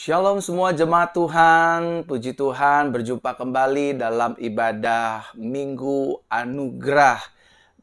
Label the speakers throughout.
Speaker 1: Shalom semua jemaat Tuhan, puji Tuhan berjumpa kembali dalam ibadah Minggu Anugerah.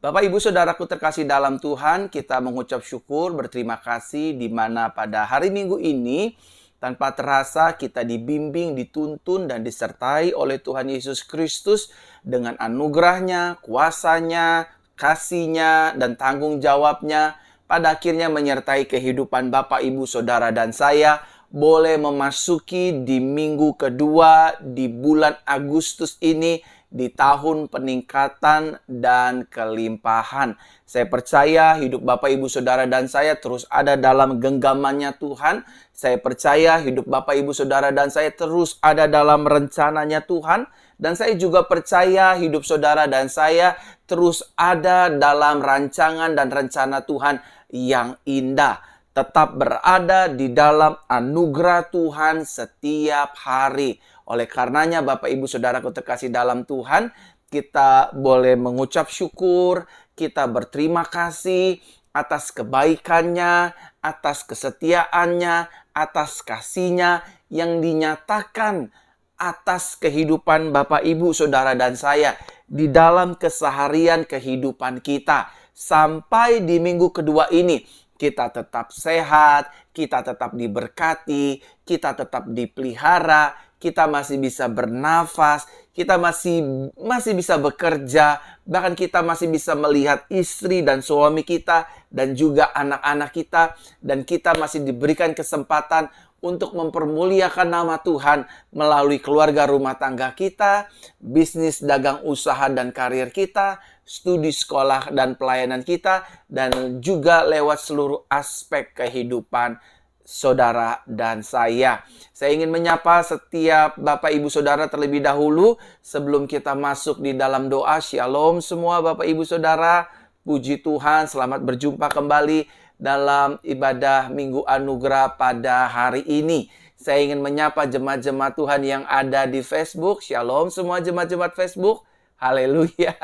Speaker 1: Bapak Ibu Saudaraku terkasih dalam Tuhan, kita mengucap syukur, berterima kasih di mana pada hari Minggu ini tanpa terasa kita dibimbing, dituntun dan disertai oleh Tuhan Yesus Kristus dengan anugerahnya, kuasanya, kasihnya dan tanggung jawabnya pada akhirnya menyertai kehidupan Bapak Ibu Saudara dan saya boleh memasuki di minggu kedua di bulan Agustus ini di tahun peningkatan dan kelimpahan. Saya percaya hidup Bapak Ibu Saudara dan saya terus ada dalam genggamannya Tuhan. Saya percaya hidup Bapak Ibu Saudara dan saya terus ada dalam rencananya Tuhan. Dan saya juga percaya hidup saudara dan saya terus ada dalam rancangan dan rencana Tuhan yang indah. Tetap berada di dalam anugerah Tuhan setiap hari. Oleh karenanya Bapak Ibu Saudaraku terkasih dalam Tuhan, kita boleh mengucap syukur, kita berterima kasih atas kebaikannya, atas kesetiaannya, atas kasihnya yang dinyatakan atas kehidupan Bapak Ibu Saudara dan saya di dalam keseharian kehidupan kita. Sampai di minggu kedua ini kita tetap sehat, kita tetap diberkati, kita tetap dipelihara, kita masih bisa bernafas, kita masih bisa bekerja, bahkan kita masih bisa melihat istri dan suami kita dan juga anak-anak kita, dan kita masih diberikan kesempatan untuk mempermuliakan nama Tuhan melalui keluarga rumah tangga kita, bisnis dagang usaha dan karir kita, studi sekolah dan pelayanan kita, dan juga lewat seluruh aspek kehidupan saudara dan saya. Saya ingin menyapa setiap Bapak Ibu Saudara terlebih dahulu sebelum kita masuk di dalam doa. Shalom semua Bapak Ibu Saudara. Puji Tuhan, selamat berjumpa kembali dalam ibadah Minggu Anugerah pada hari ini. Saya ingin menyapa jemaat-jemaat Tuhan yang ada di Facebook. Shalom semua jemaat-jemaat Facebook. Haleluya.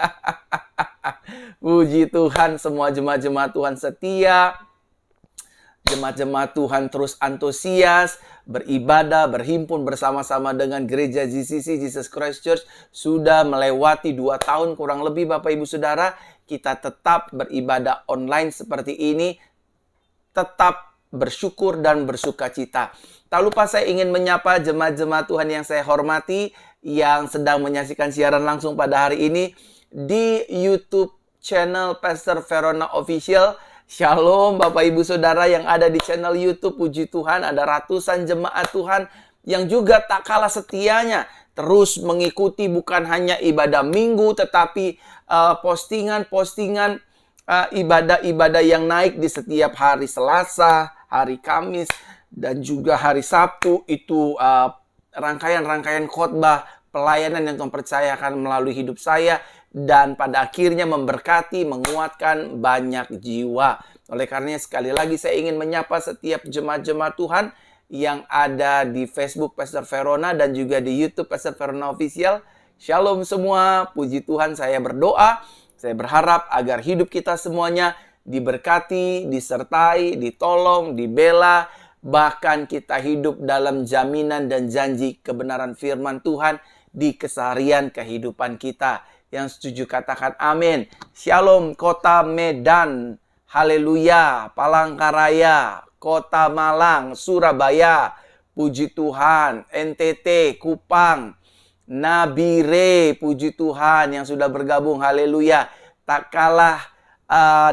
Speaker 1: Puji Tuhan, semua jemaat-jemaat Tuhan setia. Jemaat-jemaat Tuhan terus antusias, beribadah, berhimpun bersama-sama dengan gereja GCC, Jesus Christ Church. Sudah melewati 2 tahun kurang lebih Bapak Ibu Saudara. Kita tetap beribadah online seperti ini. Tetap bersyukur dan bersuka cita. Tak lupa saya ingin menyapa jemaat-jemaat Tuhan yang saya hormati, yang sedang menyaksikan siaran langsung pada hari ini di YouTube channel Pastor Verona Official. Shalom Bapak Ibu Saudara yang ada di channel YouTube. Puji Tuhan, ada ratusan jemaat Tuhan yang juga tak kalah setianya terus mengikuti bukan hanya ibadah minggu, tetapi postingan-postingan ibadah-ibadah yang naik di setiap hari Selasa, hari Kamis, dan juga hari Sabtu. Itu rangkaian-rangkaian khotbah pelayanan yang Tuhan percayakan melalui hidup saya, dan pada akhirnya memberkati, menguatkan banyak jiwa. Oleh karenanya sekali lagi saya ingin menyapa setiap jemaat-jemaat Tuhan yang ada di Facebook Pastor Verona dan juga di YouTube Pastor Verona Official. Shalom semua, puji Tuhan, saya berdoa, saya berharap agar hidup kita semuanya diberkati, disertai, ditolong, dibela, bahkan kita hidup dalam jaminan dan janji kebenaran firman Tuhan di keseharian kehidupan kita. Yang setuju katakan amin. Shalom Kota Medan, haleluya, Palangkaraya, Kota Malang, Surabaya, puji Tuhan, NTT, Kupang, Nabire, puji Tuhan yang sudah bergabung, haleluya. Tak kalah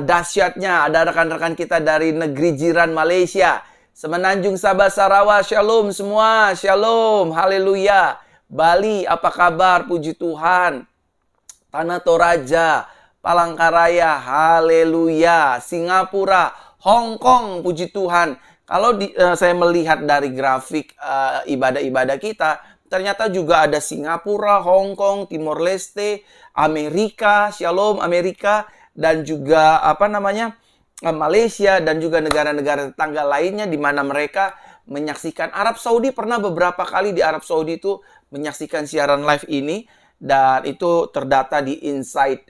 Speaker 1: dahsyatnya ada rekan-rekan kita dari negeri jiran Malaysia, Semenanjung, Sabah, Sarawak, shalom semua, shalom, haleluya. Bali, apa kabar? Puji Tuhan. Tanah Toraja, Palangkaraya, haleluya. Singapura, Hong Kong, puji Tuhan. Kalau saya melihat dari grafik ibadah-ibadah kita, ternyata juga ada Singapura, Hong Kong, Timor Leste, Amerika, shalom Amerika, dan juga Malaysia, dan juga negara-negara tetangga lainnya di mana mereka menyaksikan. Arab Saudi, pernah beberapa kali di Arab Saudi itu menyaksikan siaran live ini, dan itu terdata di insight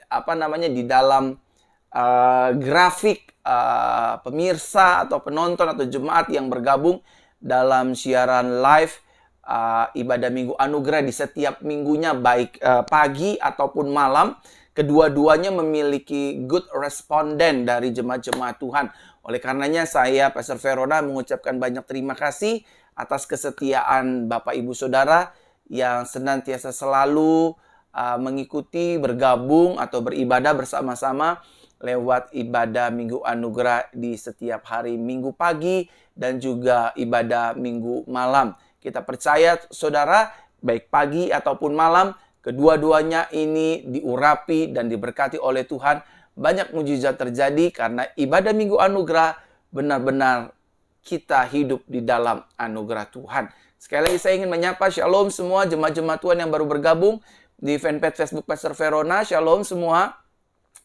Speaker 1: di dalam grafik pemirsa atau penonton atau jemaat yang bergabung dalam siaran live ibadah Minggu Anugerah di setiap minggunya, baik pagi ataupun malam. Kedua-duanya memiliki good responden dari jemaat-jemaat Tuhan. Oleh karenanya saya, Pastor Verona, mengucapkan banyak terima kasih atas kesetiaan Bapak Ibu Saudara yang senantiasa selalu mengikuti, bergabung atau beribadah bersama-sama lewat ibadah Minggu Anugerah di setiap hari Minggu pagi dan juga ibadah Minggu malam. Kita percaya, saudara, baik pagi ataupun malam, kedua-duanya ini diurapi dan diberkati oleh Tuhan. Banyak mujizat terjadi karena ibadah Minggu Anugerah benar-benar kita hidup di dalam anugerah Tuhan. Sekali lagi saya ingin menyapa shalom semua jemaat-jemaat Tuhan yang baru bergabung di fanpage Facebook Pastor Verona. Shalom semua.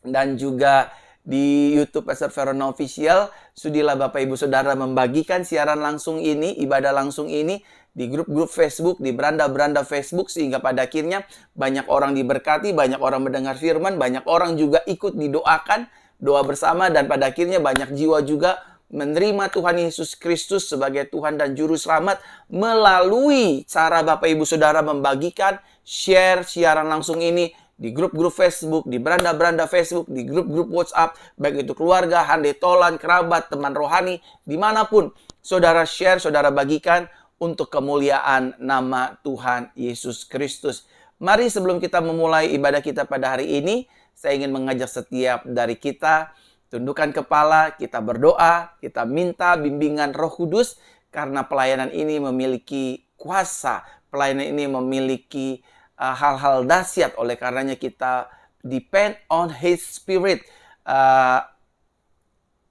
Speaker 1: Dan juga di YouTube Pastor Verona Official. Sudilah Bapak Ibu Saudara membagikan siaran langsung ini, ibadah langsung ini di grup-grup Facebook, di beranda-beranda Facebook, sehingga pada akhirnya banyak orang diberkati, banyak orang mendengar firman, banyak orang juga ikut didoakan, doa bersama, dan pada akhirnya banyak jiwa juga menerima Tuhan Yesus Kristus sebagai Tuhan dan Juru Selamat melalui cara Bapak Ibu Saudara membagikan, share siaran langsung ini di grup-grup Facebook, di beranda-beranda Facebook, di grup-grup WhatsApp, baik itu keluarga, handai tolan, kerabat, teman rohani, dimanapun saudara share, saudara bagikan untuk kemuliaan nama Tuhan Yesus Kristus. Mari sebelum kita memulai ibadah kita pada hari ini, saya ingin mengajak setiap dari kita tundukkan kepala, kita berdoa, kita minta bimbingan Roh Kudus karena pelayanan ini memiliki kuasa, pelayanan ini memiliki hal-hal dahsyat. Oleh karenanya kita depend on His Spirit.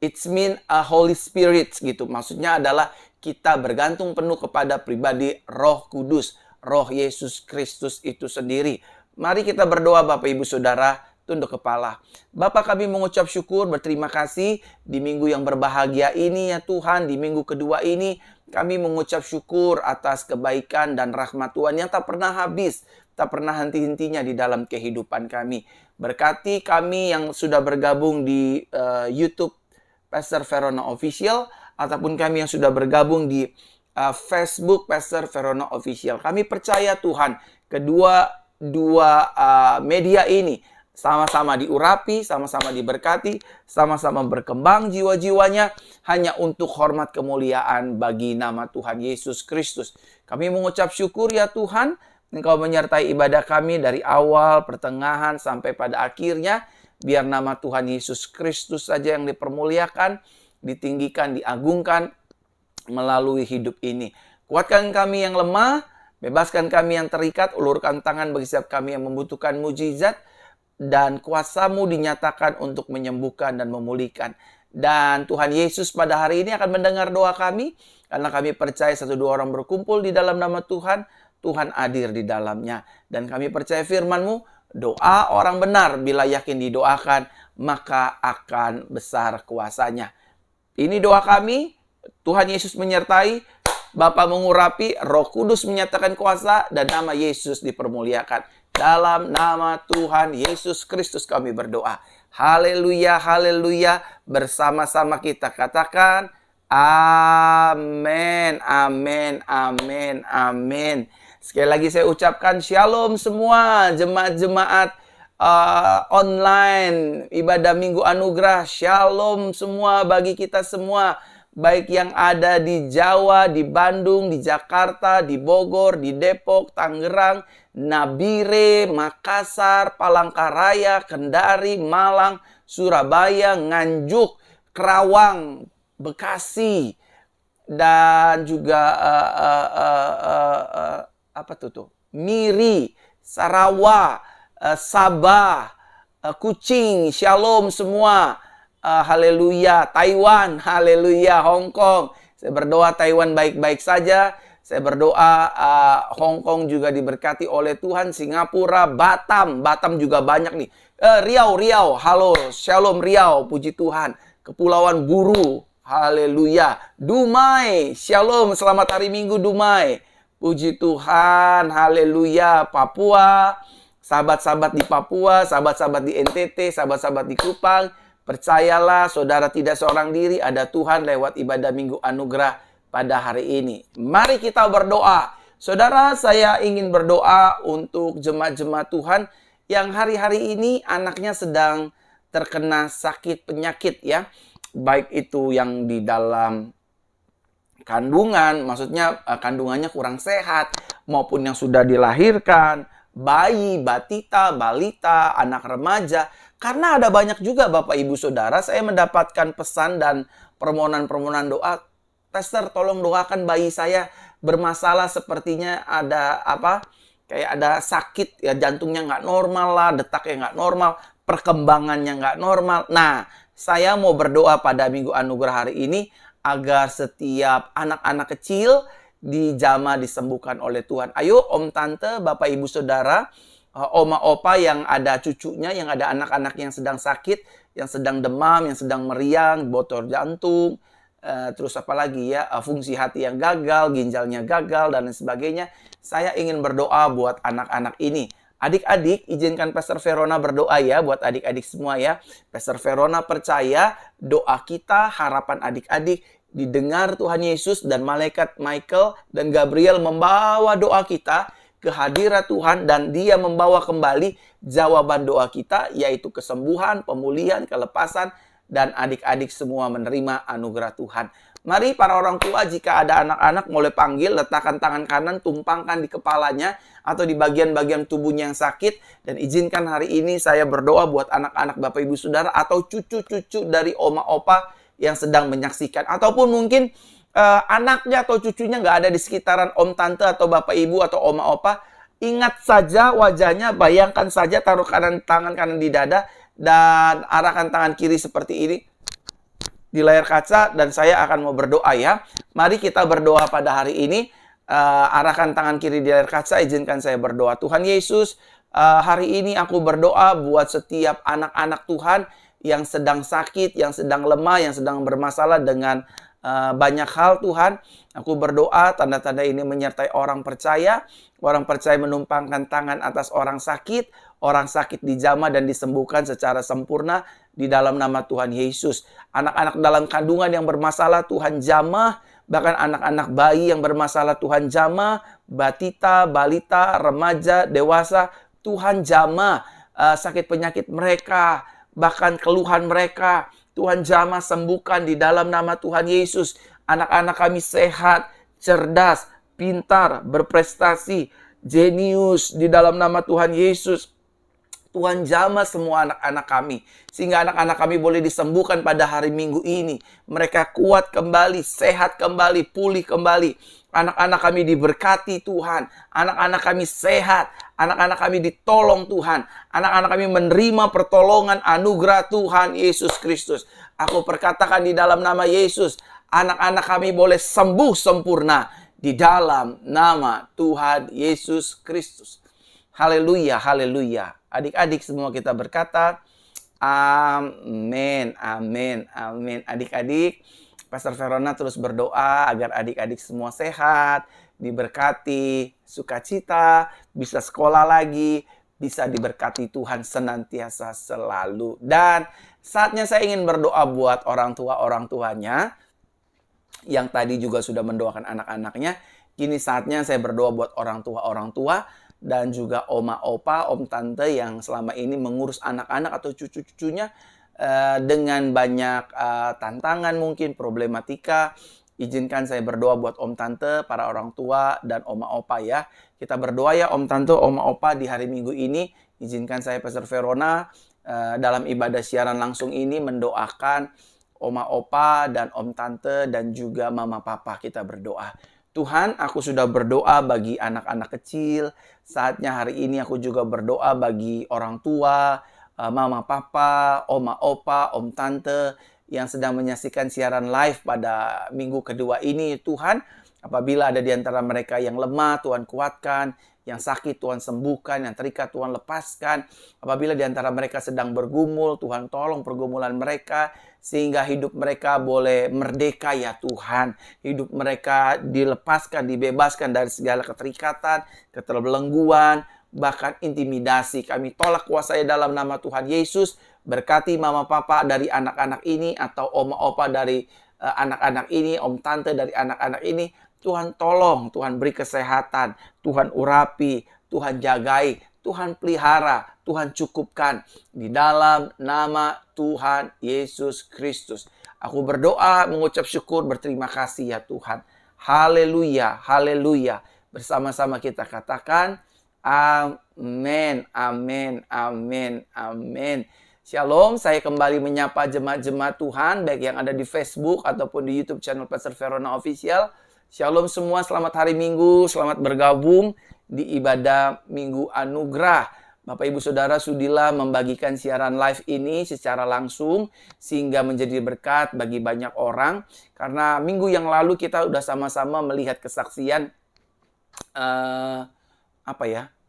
Speaker 1: It's mean a Holy Spirit gitu. Maksudnya adalah kita bergantung penuh kepada pribadi Roh Kudus, Roh Yesus Kristus itu sendiri. Mari kita berdoa Bapak Ibu Saudara, tunduk kepala. Bapa, kami mengucap syukur, berterima kasih di minggu yang berbahagia ini ya Tuhan. Di minggu kedua ini kami mengucap syukur atas kebaikan dan rahmat Tuhan yang tak pernah habis, tak pernah henti-hentinya di dalam kehidupan kami. Berkati kami yang sudah bergabung di YouTube Pastor Verona Official, ataupun kami yang sudah bergabung di Facebook Pastor Verona Official. Kami percaya Tuhan, kedua media ini sama-sama diurapi, sama-sama diberkati, sama-sama berkembang jiwa-jiwanya hanya untuk hormat kemuliaan bagi nama Tuhan Yesus Kristus. Kami mengucap syukur ya Tuhan, Engkau menyertai ibadah kami dari awal, pertengahan, sampai pada akhirnya. Biar nama Tuhan Yesus Kristus saja yang dipermuliakan, ditinggikan, diagungkan melalui hidup ini. Kuatkan kami yang lemah, bebaskan kami yang terikat, ulurkan tangan bagi setiap kami yang membutuhkan mujizat, dan kuasa-Mu dinyatakan untuk menyembuhkan dan memulihkan. Dan Tuhan Yesus pada hari ini akan mendengar doa kami, karena kami percaya 1-2 orang berkumpul di dalam nama Tuhan, Tuhan hadir di dalamnya. Dan kami percaya firman-Mu, doa orang benar bila yakin didoakan, maka akan besar kuasanya. Ini doa kami, Tuhan Yesus menyertai, Bapa mengurapi, Roh Kudus menyatakan kuasa, dan nama Yesus dipermuliakan. Dalam nama Tuhan Yesus Kristus kami berdoa. Haleluya, haleluya. Bersama-sama kita katakan, amin, amin, amin, amin. Sekali lagi saya ucapkan shalom semua jemaat-jemaat online ibadah Minggu Anugerah. Shalom semua bagi kita semua. Baik yang ada di Jawa, di Bandung, di Jakarta, di Bogor, di Depok, Tangerang, Nabire, Makassar, Palangkaraya, Kendari, Malang, Surabaya, Nganjuk, Kerawang, Bekasi, dan juga Miri, Sarawak, Sabah, Kuching, shalom semua. Haleluya. Taiwan, haleluya. Hong Kong. Saya berdoa Taiwan baik-baik saja. Saya berdoa Hong Kong juga diberkati oleh Tuhan. Singapura, Batam juga banyak nih. Riau, halo, shalom Riau, puji Tuhan. Kepulauan Buru, haleluya. Dumai, shalom, selamat hari Minggu Dumai. Puji Tuhan, haleluya. Papua, sahabat-sahabat di Papua, sahabat-sahabat di NTT, sahabat-sahabat di Kupang. Percayalah, saudara tidak seorang diri, ada Tuhan lewat ibadah Minggu Anugerah pada hari ini. Mari kita berdoa. Saudara, saya ingin berdoa untuk jemaat-jemaat Tuhan yang hari-hari ini anaknya sedang terkena sakit penyakit ya. Baik itu yang di dalam kandungan, maksudnya kandungannya kurang sehat, maupun yang sudah dilahirkan, bayi, batita, balita, anak remaja. Karena ada banyak juga Bapak Ibu Saudara, saya mendapatkan pesan dan permohonan-permohonan doa, Pastor tolong doakan bayi saya bermasalah, sepertinya ada kayak ada sakit ya, jantungnya nggak normal lah, detaknya nggak normal, perkembangannya nggak normal. Nah, saya mau berdoa pada Minggu Anugerah hari ini agar setiap anak-anak kecil dijamah disembuhkan oleh Tuhan. Ayo om tante, bapak ibu saudara, oma opa yang ada cucunya, yang ada anak-anak yang sedang sakit, yang sedang demam, yang sedang meriang, bocor jantung, terus apa lagi ya, fungsi hati yang gagal, ginjalnya gagal, dan lain sebagainya. Saya ingin berdoa buat anak-anak ini. Adik-adik, izinkan Pastor Verona berdoa ya buat adik-adik semua ya. Pastor Verona percaya doa kita, harapan adik-adik didengar Tuhan Yesus, dan malaikat Michael dan Gabriel membawa doa kita ke hadirat Tuhan, dan dia membawa kembali jawaban doa kita, yaitu kesembuhan, pemulihan, kelepasan, dan adik-adik semua menerima anugerah Tuhan. Mari para orang tua, jika ada anak-anak, boleh panggil, letakkan tangan kanan, tumpangkan di kepalanya atau di bagian-bagian tubuhnya yang sakit, dan izinkan hari ini saya berdoa buat anak-anak Bapak Ibu Saudara atau cucu-cucu dari oma opa yang sedang menyaksikan, ataupun mungkin anaknya atau cucunya nggak ada di sekitaran om tante atau Bapak Ibu atau oma opa. Ingat saja wajahnya, bayangkan saja, taruh tangan kanan di dada dan arahkan tangan kiri seperti ini di layar kaca, dan saya akan mau berdoa ya. Mari kita berdoa pada hari ini. Arahkan tangan kiri di layar kaca, izinkan saya berdoa. Tuhan Yesus, hari ini aku berdoa buat setiap anak-anak Tuhan yang sedang sakit, yang sedang lemah, yang sedang bermasalah dengan banyak hal Tuhan. Aku berdoa tanda-tanda ini menyertai orang percaya. Orang percaya menumpangkan tangan atas orang sakit dijamah dan disembuhkan secara sempurna di dalam nama Tuhan Yesus. Anak-anak dalam kandungan yang bermasalah Tuhan jamah, bahkan anak-anak bayi yang bermasalah Tuhan jamah, batita, balita, remaja, dewasa, Tuhan jamah sakit penyakit mereka, bahkan keluhan mereka, Tuhan jamah sembuhkan di dalam nama Tuhan Yesus. Anak-anak kami sehat, cerdas, pintar, berprestasi, jenius di dalam nama Tuhan Yesus. Tuhan jamah semua anak-anak kami, sehingga anak-anak kami boleh disembuhkan pada hari Minggu ini. Mereka kuat kembali, sehat kembali, pulih kembali. Anak-anak kami diberkati Tuhan. Anak-anak kami sehat. Anak-anak kami ditolong Tuhan. Anak-anak kami menerima pertolongan anugerah Tuhan Yesus Kristus. Aku perkatakan di dalam nama Yesus, anak-anak kami boleh sembuh sempurna di dalam nama Tuhan Yesus Kristus. Haleluya, haleluya. Adik-adik semua kita berkata, amin, amin, amin. Adik-adik, Pastor Verona terus berdoa agar adik-adik semua sehat, diberkati, sukacita, bisa sekolah lagi, bisa diberkati Tuhan senantiasa selalu. Dan saatnya saya ingin berdoa buat orang tuanya, yang tadi juga sudah mendoakan anak-anaknya. Kini saatnya saya berdoa buat orang tua dan juga oma opa, om tante yang selama ini mengurus anak-anak atau cucu-cucunya dengan banyak tantangan, mungkin problematika. Izinkan saya berdoa buat om tante, para orang tua, dan oma opa ya. Kita berdoa ya om tante, oma opa di hari Minggu ini. Izinkan saya Pastor Verona dalam ibadah siaran langsung ini mendoakan oma opa dan om tante dan juga mama papa. Kita berdoa. Tuhan, aku sudah berdoa bagi anak-anak kecil. Saatnya hari ini aku juga berdoa bagi orang tua, mama, papa, oma, opa, om, tante yang sedang menyaksikan siaran live pada minggu kedua ini. Tuhan, apabila ada di antara mereka yang lemah, Tuhan kuatkan. Yang sakit, Tuhan sembuhkan. Yang terikat, Tuhan lepaskan. Apabila di antara mereka sedang bergumul, Tuhan tolong pergumulan mereka, sehingga hidup mereka boleh merdeka ya Tuhan. Hidup mereka dilepaskan, dibebaskan dari segala keterikatan, keterbelengguan, bahkan intimidasi. Kami tolak kuasanya dalam nama Tuhan Yesus. Berkati mama papa dari anak-anak ini, atau oma opa dari anak-anak ini, om tante dari anak-anak ini. Tuhan tolong, Tuhan beri kesehatan, Tuhan urapi, Tuhan jagai, Tuhan pelihara, Tuhan cukupkan. Di dalam nama Tuhan Yesus Kristus. Aku berdoa, mengucap syukur, berterima kasih ya Tuhan. Haleluya, haleluya. Bersama-sama kita katakan, amin, amin, amin, amin. Shalom, saya kembali menyapa jemaat-jemaat Tuhan, baik yang ada di Facebook ataupun di YouTube channel Pastor Verona Official. Shalom semua, selamat hari Minggu, selamat bergabung di ibadah Minggu Anugerah. Bapak Ibu Saudara sudilah membagikan siaran live ini secara langsung sehingga menjadi berkat bagi banyak orang. Karena minggu yang lalu kita sudah sama-sama melihat kesaksian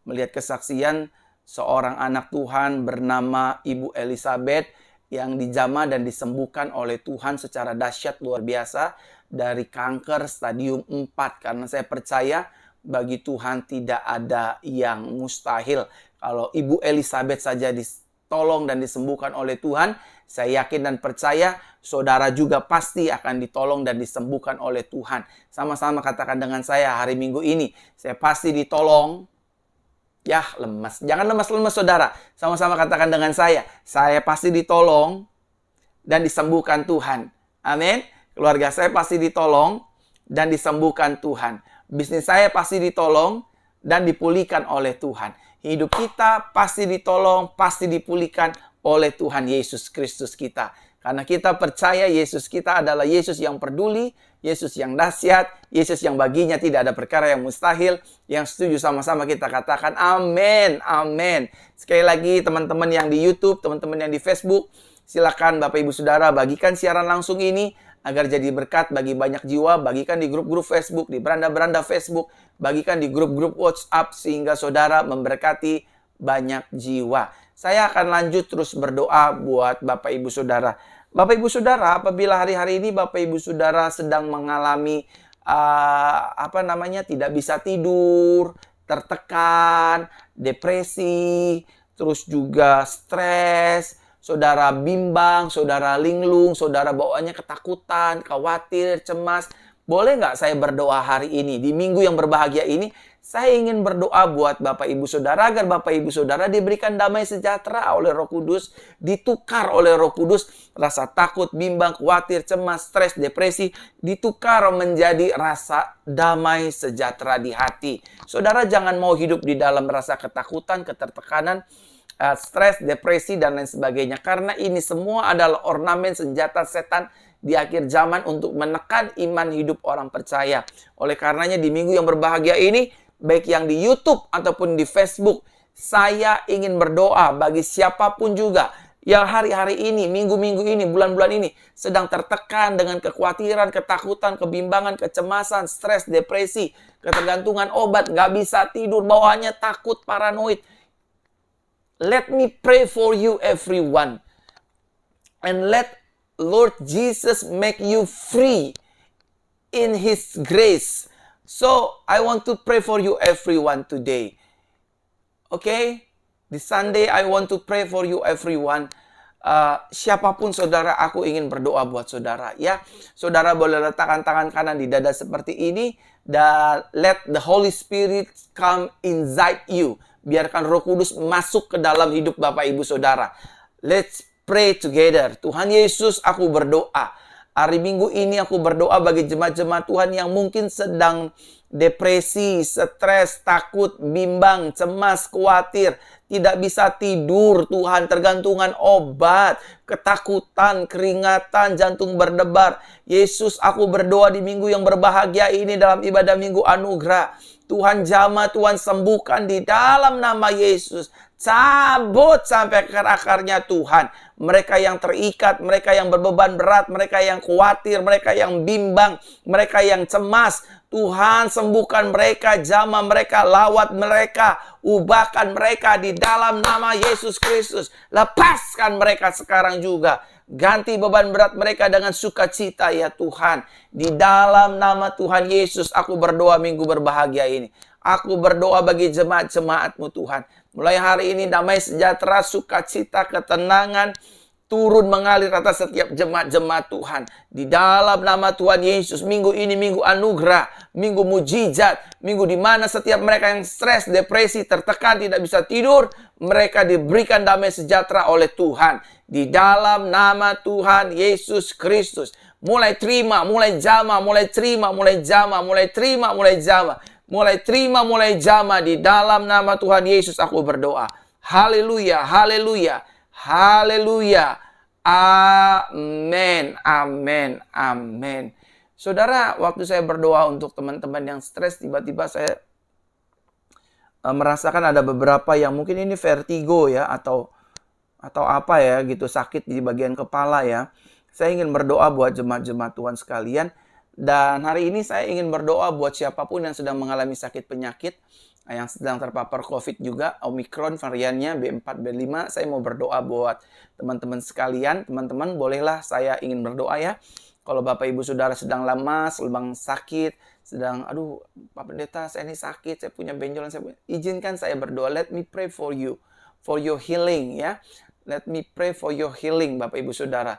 Speaker 1: melihat kesaksian seorang anak Tuhan bernama Ibu Elizabeth yang dijamah dan disembuhkan oleh Tuhan secara dahsyat luar biasa dari kanker stadium 4. Karena saya percaya bagi Tuhan tidak ada yang mustahil. Kalau Ibu Elizabeth saja ditolong dan disembuhkan oleh Tuhan, saya yakin dan percaya saudara juga pasti akan ditolong dan disembuhkan oleh Tuhan. Sama-sama katakan dengan saya hari Minggu ini, saya pasti ditolong. Ya, lemas. Jangan lemas-lemas saudara. Sama-sama katakan dengan saya pasti ditolong dan disembuhkan Tuhan. Amin. Keluarga saya pasti ditolong dan disembuhkan Tuhan. Bisnis saya pasti ditolong dan dipulihkan oleh Tuhan. Hidup kita pasti ditolong, pasti dipulihkan oleh Tuhan Yesus Kristus kita. Karena kita percaya Yesus kita adalah Yesus yang peduli, Yesus yang dahsyat, Yesus yang baginya tidak ada perkara yang mustahil. Yang setuju sama-sama kita katakan amin, amin. Sekali lagi teman-teman yang di YouTube, teman-teman yang di Facebook, silakan Bapak Ibu Saudara bagikan siaran langsung ini agar jadi berkat bagi banyak jiwa. Bagikan di grup-grup Facebook, di beranda-beranda Facebook, bagikan di grup-grup WhatsApp sehingga saudara memberkati banyak jiwa. Saya akan lanjut terus berdoa buat Bapak Ibu Saudara. Bapak Ibu Saudara, apabila hari-hari ini Bapak Ibu Saudara sedang mengalami tidak bisa tidur, tertekan, depresi, terus juga stres, saudara bimbang, saudara linglung, saudara bawaannya ketakutan, khawatir, cemas. Boleh nggak saya berdoa hari ini? Di minggu yang berbahagia ini, saya ingin berdoa buat Bapak Ibu Saudara agar Bapak Ibu Saudara diberikan damai sejahtera oleh Roh Kudus, ditukar oleh Roh Kudus, rasa takut, bimbang, khawatir, cemas, stres, depresi, ditukar menjadi rasa damai sejahtera di hati. Saudara jangan mau hidup di dalam rasa ketakutan, ketertekanan, stres, depresi, dan lain sebagainya. Karena ini semua adalah ornamen senjata setan di akhir zaman untuk menekan iman hidup orang percaya. Oleh karenanya di minggu yang berbahagia ini, baik yang di YouTube ataupun di Facebook, saya ingin berdoa bagi siapapun juga yang hari-hari ini, minggu-minggu ini, bulan-bulan ini sedang tertekan dengan kekhawatiran, ketakutan, kebimbangan, kecemasan, stres, depresi, ketergantungan obat, nggak bisa tidur, bawaannya takut, paranoid. Let me pray for you everyone. And let Lord Jesus make you free in His grace. So, I want to pray for you everyone today. Okay? This Sunday, I want to pray for you everyone. Siapapun saudara, aku ingin berdoa buat saudara. Ya, saudara boleh letakkan tangan kanan di dada seperti ini. Dan let the Holy Spirit come inside you. Biarkan Roh Kudus masuk ke dalam hidup Bapak Ibu Saudara. Let's pray together. Tuhan Yesus, aku berdoa. Hari Minggu ini aku berdoa bagi jemaat-jemaat Tuhan yang mungkin sedang depresi, stres, takut, bimbang, cemas, khawatir, tidak bisa tidur, Tuhan, tergantungan obat, ketakutan, keringatan, jantung berdebar. Yesus, aku berdoa di minggu yang berbahagia ini dalam ibadah Minggu Anugerah. Tuhan jamah, Tuhan sembuhkan di dalam nama Yesus. Cabut sampai ke akarnya Tuhan. Mereka yang terikat, mereka yang berbeban berat, mereka yang khawatir, mereka yang bimbang, mereka yang cemas. Tuhan sembuhkan mereka, jamah mereka, lawat mereka, ubahkan mereka di dalam nama Yesus Kristus. Lepaskan mereka sekarang juga. Ganti beban berat mereka dengan sukacita ya Tuhan. Di dalam nama Tuhan Yesus aku berdoa minggu berbahagia ini. Aku berdoa bagi jemaat-jemaat-Mu Tuhan. Mulai hari ini damai sejahtera, sukacita, ketenangan, turun mengalir atas setiap jemaat-jemaat Tuhan. Di dalam nama Tuhan Yesus, minggu ini minggu anugerah, minggu mujizat, minggu di mana setiap mereka yang stres, depresi, tertekan, tidak bisa tidur, mereka diberikan damai sejahtera oleh Tuhan. Di dalam nama Tuhan Yesus Kristus. Mulai terima, mulai jama, mulai terima, mulai jama, mulai terima, mulai jama. Mulai terima, mulai jama. Di dalam nama Tuhan Yesus aku berdoa. Haleluya, haleluya. Haleluya. Amin. Amin. Amin. Saudara, waktu saya berdoa untuk teman-teman yang stres, tiba-tiba saya merasakan ada beberapa yang mungkin ini vertigo ya, atau apa ya gitu, sakit di bagian kepala ya. Saya ingin berdoa buat jemaat-jemaat Tuhan sekalian. Dan hari ini saya ingin berdoa buat siapapun yang sedang mengalami sakit penyakit, yang sedang terpapar COVID juga, Omicron variannya B4, B5. Saya mau berdoa buat teman-teman sekalian. Teman-teman, bolehlah saya ingin berdoa ya. Kalau Bapak Ibu Saudara sedang lemas, sedang sakit, sedang, aduh Pak Pendeta saya ini sakit, saya punya benjolan, izinkan saya berdoa. Let me pray for you, for your healing ya. Let me pray for your healing Bapak Ibu Saudara.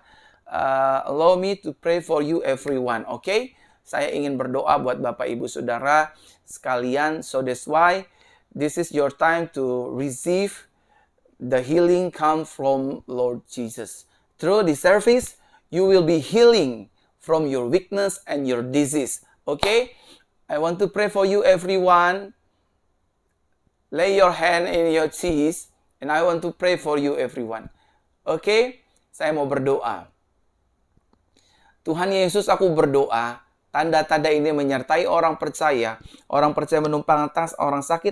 Speaker 1: Allow me to pray for you everyone, okay? Saya ingin berdoa buat Bapak Ibu Saudara sekalian. So that's why this is your time to receive the healing come from Lord Jesus. Through the service, you will be healing from your weakness and your disease. Okay? I want to pray for you everyone. Lay your hand in your chest and I want to pray for you everyone. Okay? Saya mau berdoa. Tuhan Yesus, aku berdoa, tanda-tanda ini menyertai orang percaya menumpang atas orang sakit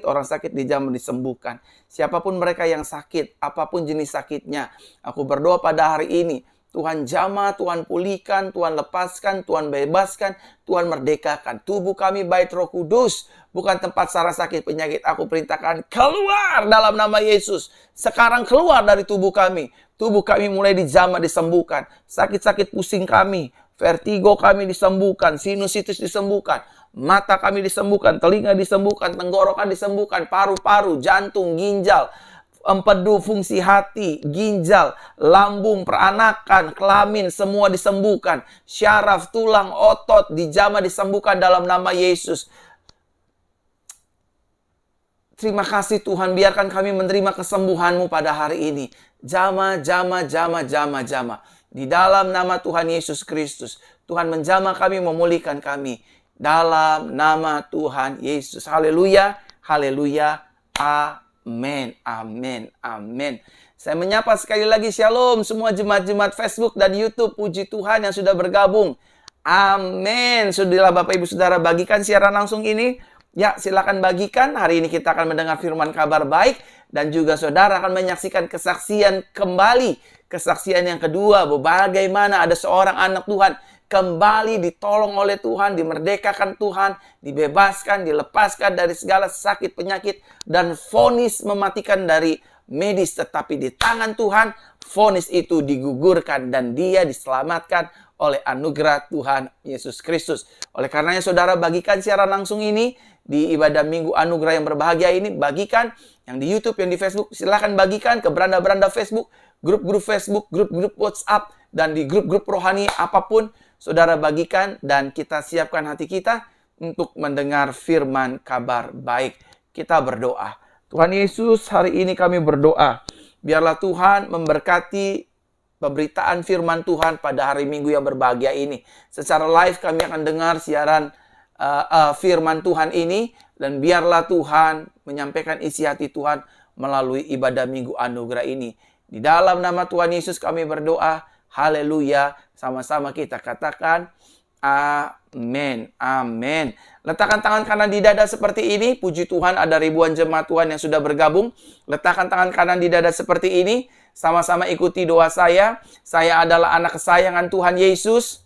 Speaker 1: dijamah disembuhkan. Siapapun mereka yang sakit, apapun jenis sakitnya, aku berdoa pada hari ini, Tuhan jamah, Tuhan pulihkan, Tuhan lepaskan, Tuhan bebaskan, Tuhan merdekakan. Tubuh kami bait Roh Kudus, bukan tempat saraf sakit penyakit. Aku perintahkan keluar dalam nama Yesus. Sekarang keluar dari tubuh kami. Tubuh kami mulai dijamah disembuhkan. Sakit-sakit pusing kami, vertigo kami disembuhkan, sinusitis disembuhkan, mata kami disembuhkan, telinga disembuhkan, tenggorokan disembuhkan, paru-paru, jantung, ginjal, empedu, fungsi hati, ginjal, lambung, peranakan, kelamin, semua disembuhkan. Syaraf, tulang, otot, dijamah disembuhkan dalam nama Yesus. Terima kasih Tuhan, biarkan kami menerima kesembuhan-Mu pada hari ini. Jamah, jamah, jamah, jamah, jamah. Di dalam nama Tuhan Yesus Kristus, Tuhan menjamah kami, memulihkan kami. Dalam nama Tuhan Yesus. Haleluya, haleluya, amin, amin, amin. Saya menyapa sekali lagi shalom semua jemaat-jemaat Facebook dan YouTube. Puji Tuhan yang sudah bergabung. Amin. Sudahlah Bapak Ibu Saudara bagikan siaran langsung ini. Ya, silakan bagikan. Hari ini kita akan mendengar firman kabar baik. Dan juga saudara akan menyaksikan kesaksian kembali. Kesaksian yang kedua, bagaimana ada seorang anak Tuhan kembali ditolong oleh Tuhan, dimerdekakan Tuhan, dibebaskan, dilepaskan dari segala sakit penyakit. Dan vonis mematikan dari medis. Tetapi di tangan Tuhan, vonis itu digugurkan dan dia diselamatkan oleh anugerah Tuhan Yesus Kristus. Oleh karenanya saudara bagikan siaran langsung ini di ibadah minggu anugerah yang berbahagia ini. Bagikan yang di YouTube, yang di Facebook, silakan bagikan ke beranda-beranda Facebook, grup-grup Facebook, grup-grup WhatsApp, dan di grup-grup rohani apapun. Saudara bagikan dan kita siapkan hati kita untuk mendengar firman kabar baik. Kita berdoa. Tuhan Yesus, hari ini kami berdoa. Biarlah Tuhan memberkati pemberitaan firman Tuhan pada hari Minggu yang berbahagia ini. Secara live kami akan dengar siaran firman Tuhan ini. Dan biarlah Tuhan menyampaikan isi hati Tuhan melalui ibadah minggu anugerah ini. Di dalam nama Tuhan Yesus kami berdoa. Haleluya. Sama-sama kita katakan amin. Amin. Letakkan tangan kanan di dada seperti ini. Puji Tuhan ada ribuan jemaat Tuhan yang sudah bergabung. Letakkan tangan kanan di dada seperti ini. Sama-sama ikuti doa saya. Saya adalah anak kesayangan Tuhan Yesus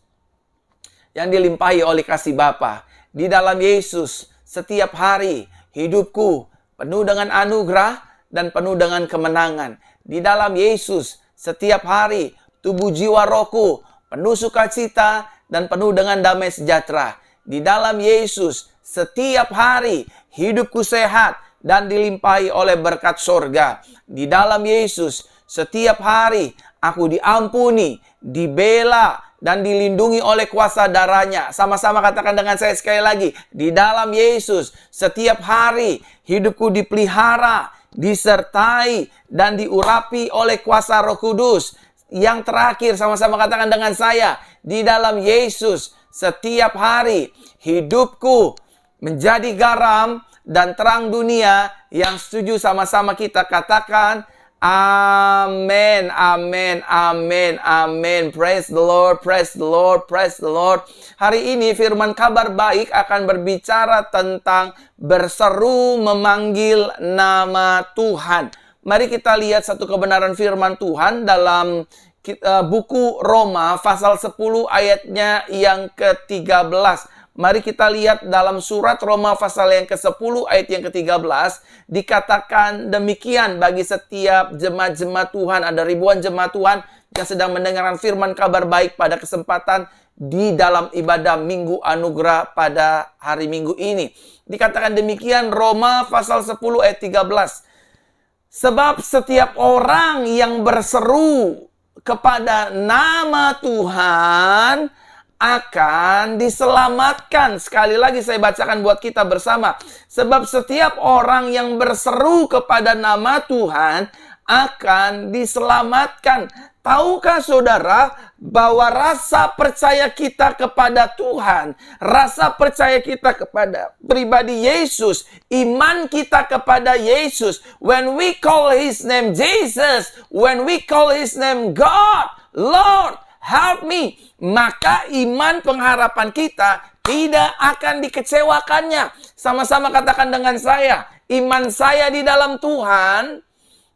Speaker 1: yang dilimpahi oleh kasih Bapa. Di dalam Yesus setiap hari hidupku penuh dengan anugerah dan penuh dengan kemenangan. Di dalam Yesus setiap hari tubuh jiwa rohku penuh sukacita dan penuh dengan damai sejahtera. Di dalam Yesus setiap hari hidupku sehat dan dilimpahi oleh berkat sorga. Di dalam Yesus setiap hari Aku diampuni, dibela, dan dilindungi oleh kuasa darahnya. Sama-sama katakan dengan saya sekali lagi. Di dalam Yesus, setiap hari hidupku dipelihara, disertai, dan diurapi oleh kuasa Roh Kudus. Yang terakhir, sama-sama katakan dengan saya. Di dalam Yesus, setiap hari hidupku menjadi garam dan terang dunia. Yang setuju sama-sama kita katakan, amin, amin, amin, amin. Praise the Lord, praise the Lord, praise the Lord. Hari ini firman kabar baik akan berbicara tentang berseru memanggil nama Tuhan. Mari kita lihat satu kebenaran firman Tuhan dalam buku Roma pasal 10 ayatnya yang ke-13. Mari kita lihat dalam surat Roma pasal yang ke-10 ayat yang ke-13. Dikatakan demikian bagi setiap jemaat-jemaat Tuhan. Ada ribuan jemaat Tuhan yang sedang mendengarkan firman kabar baik pada kesempatan di dalam ibadah Minggu Anugerah pada hari Minggu ini. Dikatakan demikian Roma pasal 10 ayat 13. Sebab setiap orang yang berseru kepada nama Tuhan akan diselamatkan. Sekali lagi saya bacakan buat kita bersama. Sebab setiap orang yang berseru kepada nama Tuhan akan diselamatkan. Tahukah saudara bahwa rasa percaya kita kepada Tuhan, rasa percaya kita kepada pribadi Yesus, iman kita kepada Yesus, when we call His name Jesus, when we call His name God, Lord, help me, maka iman pengharapan kita tidak akan dikecewakannya. Sama-sama katakan dengan saya, iman saya di dalam Tuhan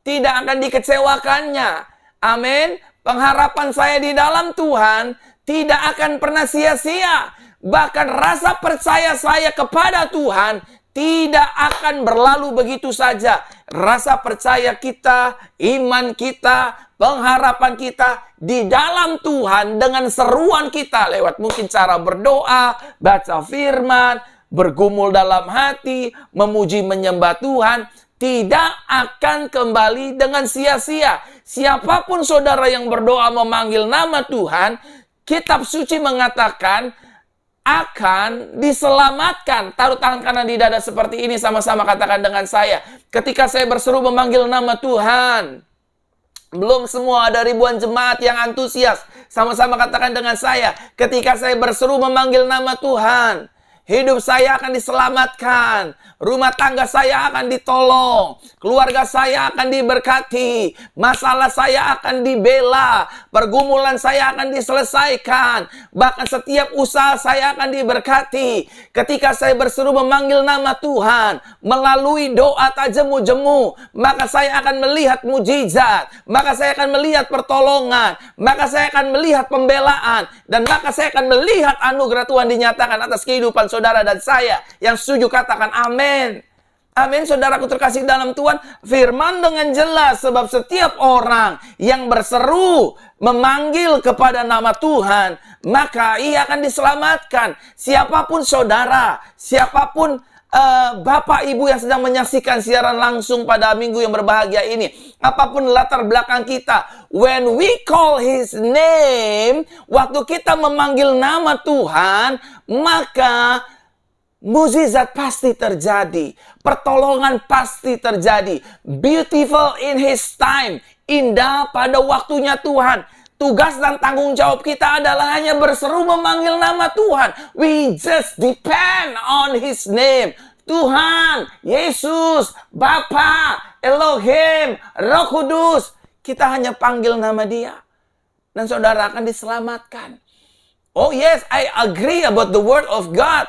Speaker 1: tidak akan dikecewakannya. Amin. Pengharapan saya di dalam Tuhan tidak akan pernah sia-sia. Bahkan rasa percaya saya kepada Tuhan tidak akan berlalu begitu saja. Rasa percaya kita, iman kita, pengharapan kita di dalam Tuhan dengan seruan kita lewat mungkin cara berdoa, baca firman, bergumul dalam hati, memuji menyembah Tuhan, tidak akan kembali dengan sia-sia. Siapapun saudara yang berdoa memanggil nama Tuhan, kitab suci mengatakan akan diselamatkan. Taruh tangan kanan di dada seperti ini, sama-sama katakan dengan saya. Ketika saya berseru memanggil nama Tuhan, belum semua, ada ribuan jemaat yang antusias. Sama-sama katakan dengan saya. Ketika saya berseru memanggil nama Tuhan, hidup saya akan diselamatkan. Rumah tangga saya akan ditolong. Keluarga saya akan diberkati. Masalah saya akan dibela. Pergumulan saya akan diselesaikan. Bahkan setiap usaha saya akan diberkati. Ketika saya berseru memanggil nama Tuhan, melalui doa tak jemu-jemu, maka saya akan melihat mujizat. Maka saya akan melihat pertolongan. Maka saya akan melihat pembelaan. Dan maka saya akan melihat anugerah Tuhan dinyatakan atas kehidupan saudara dan saya. Yang setuju katakan amin. Amin, saudaraku terkasih dalam Tuhan. Firman dengan jelas, sebab setiap orang yang berseru memanggil kepada nama Tuhan, maka ia akan diselamatkan. Siapapun saudara, siapapun Bapak Ibu yang sedang menyaksikan siaran langsung pada minggu yang berbahagia ini, apapun latar belakang kita, when we call His name, waktu kita memanggil nama Tuhan, maka mukjizat pasti terjadi. Pertolongan pasti terjadi. Beautiful in His time. Indah pada waktunya Tuhan. Tugas dan tanggung jawab kita adalah hanya berseru memanggil nama Tuhan. We just depend on His name. Tuhan, Yesus, Bapa, Elohim, Roh Kudus. Kita hanya panggil nama Dia. Dan saudara akan diselamatkan. Oh yes, I agree about the word of God.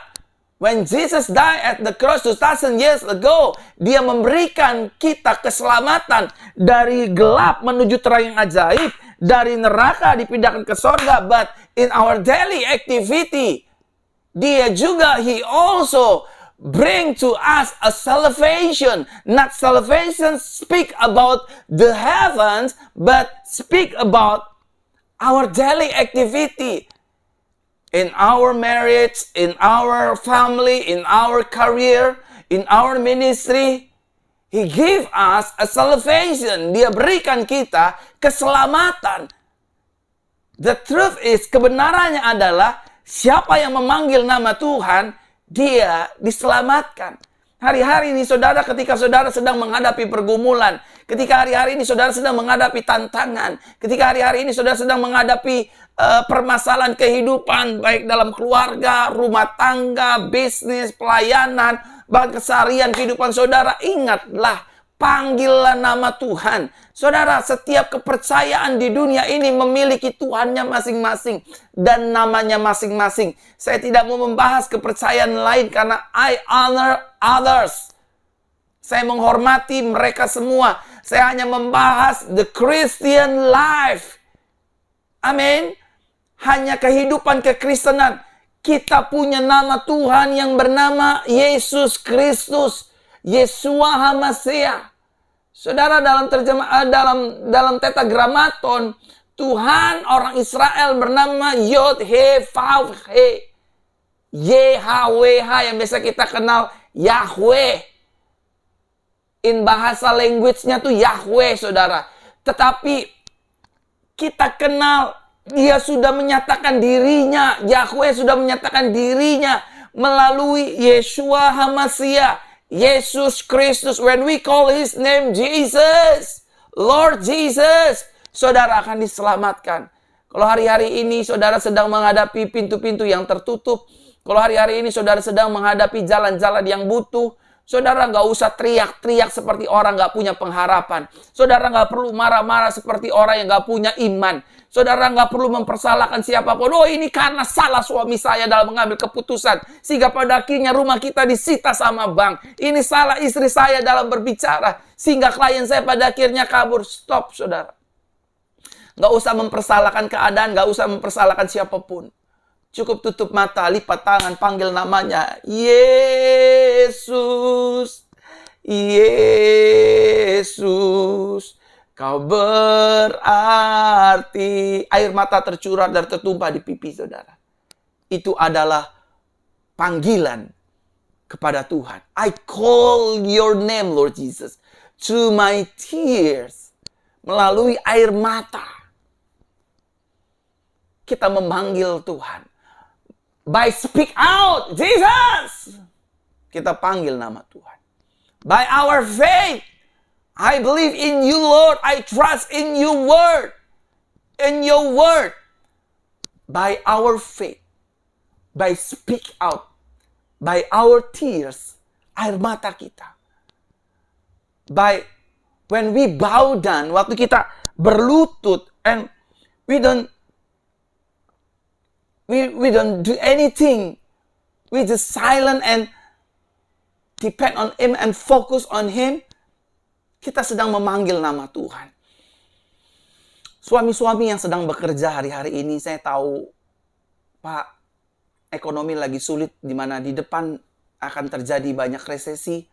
Speaker 1: When Jesus died at the cross 2000 years ago, Dia memberikan kita keselamatan dari gelap menuju terang yang ajaib, dari neraka dipindahkan ke sorga. But in our daily activity, Dia juga, He also bring to us a salvation. Not salvation speak about the heavens, but speak about our daily activity. In our marriage, in our family, in our career, in our ministry, He give us a salvation. Dia berikan kita keselamatan. The truth is, kebenarannya adalah siapa yang memanggil nama Tuhan, dia diselamatkan. Hari-hari ini saudara, ketika saudara sedang menghadapi pergumulan, ketika hari-hari ini saudara sedang menghadapi tantangan, ketika hari-hari ini saudara sedang menghadapi permasalahan kehidupan, baik dalam keluarga, rumah tangga, bisnis, pelayanan, bahkan keseharian kehidupan saudara, ingatlah, panggillah nama Tuhan. Saudara, setiap kepercayaan di dunia ini memiliki Tuhannya masing-masing dan namanya masing-masing. Saya tidak mau membahas kepercayaan lain karena I honor others. Saya menghormati mereka semua. Saya hanya membahas the Christian life. Amin. Hanya kehidupan kekristenan. Kita punya nama Tuhan yang bernama Yesus Kristus. Yeshua HaMashiach. Saudara, dalam dalam tetragramaton, Tuhan orang Israel bernama Yod-He-Vav-He. YHWH yang biasa kita kenal Yahweh. In bahasa language-nya tuh Yahweh, saudara. Tetapi kita kenal, dia sudah menyatakan dirinya. Yahweh sudah menyatakan dirinya melalui Yeshua HaMashiach. Yesus Kristus. When we call His name Jesus, Lord Jesus, saudara akan diselamatkan. Kalau hari-hari ini saudara sedang menghadapi pintu-pintu yang tertutup, kalau hari-hari ini saudara sedang menghadapi jalan-jalan yang buntu, saudara nggak usah teriak-teriak seperti orang nggak punya pengharapan. Saudara nggak perlu marah-marah seperti orang yang nggak punya iman. Saudara nggak perlu mempersalahkan siapapun. Oh, ini karena salah suami saya dalam mengambil keputusan, sehingga pada akhirnya rumah kita disita sama bank. Ini salah istri saya dalam berbicara, sehingga klien saya pada akhirnya kabur. Stop, saudara. Nggak usah mempersalahkan keadaan, nggak usah mempersalahkan siapapun. Cukup tutup mata, lipat tangan, panggil namanya. Yesus, Yesus, Kau berarti. Air mata tercurah dan tertumpah di pipi saudara. Itu adalah panggilan kepada Tuhan. I call your name, Lord Jesus, through my tears. Melalui air mata, kita memanggil Tuhan. By speak out, Jesus, kita panggil nama Tuhan. By our faith, I believe in you, Lord. I trust in your word. In your word. By our faith. By speak out. By our tears. Air mata kita. By when we bow down. Waktu kita berlutut. And we don't do anything. We just silent and depend on Him and focus on Him. Kita sedang memanggil nama Tuhan. Suami-suami yang sedang bekerja hari-hari ini, saya tahu, Pak, ekonomi lagi sulit, di mana di depan akan terjadi banyak resesi.